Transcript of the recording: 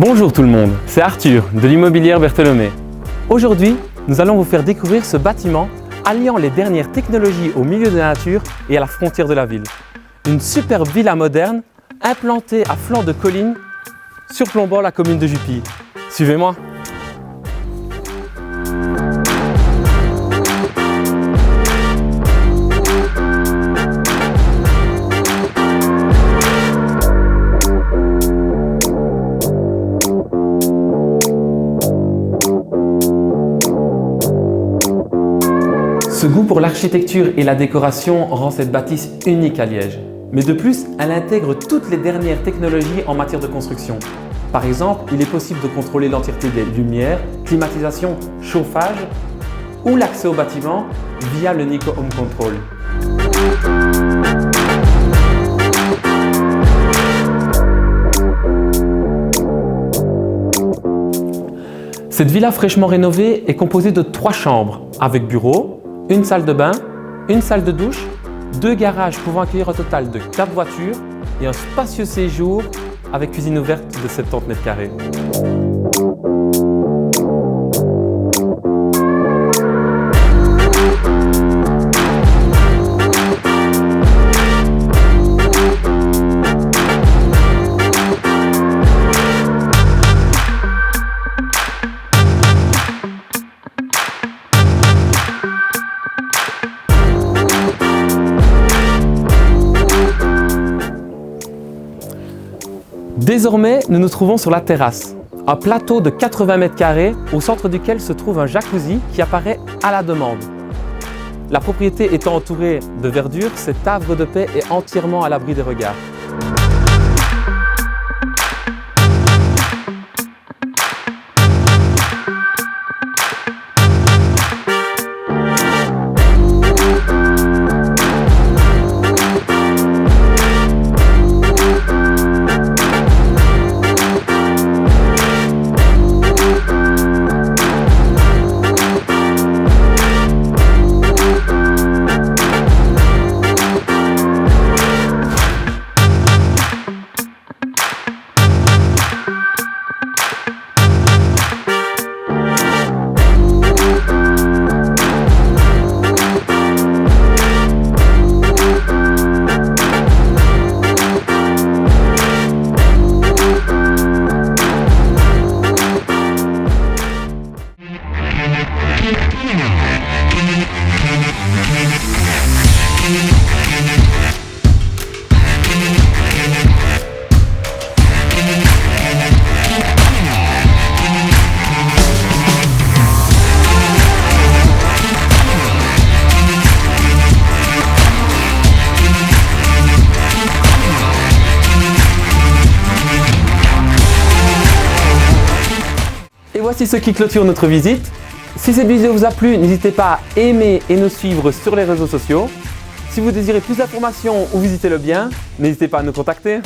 Bonjour tout le monde, c'est Arthur de l'Immobilière Bertholomé. Aujourd'hui, nous allons vous faire découvrir ce bâtiment alliant les dernières technologies au milieu de la nature et à la frontière de la ville. Une superbe villa moderne implantée à flanc de colline surplombant la commune de Jupille. Suivez-moi. Ce goût pour l'architecture et la décoration rend cette bâtisse unique à Liège. Mais de plus, elle intègre toutes les dernières technologies en matière de construction. Par exemple, il est possible de contrôler l'entièreté des lumières, climatisation, chauffage ou l'accès au bâtiment via le Nico Home Control. Cette villa fraîchement rénovée est composée de 3 chambres avec bureau, une salle de bain, une salle de douche, 2 garages pouvant accueillir un total de 4 voitures et un spacieux séjour avec cuisine ouverte de 70 mètres carrés. Désormais, nous nous trouvons sur la terrasse, un plateau de 80 mètres carrés au centre duquel se trouve un jacuzzi qui apparaît à la demande. La propriété étant entourée de verdure, cet havre de paix est entièrement à l'abri des regards. Et voici ce qui clôture notre visite. Si cette vidéo vous a plu, n'hésitez pas à aimer et nous suivre sur les réseaux sociaux. Si vous désirez plus d'informations ou visiter le bien, n'hésitez pas à nous contacter.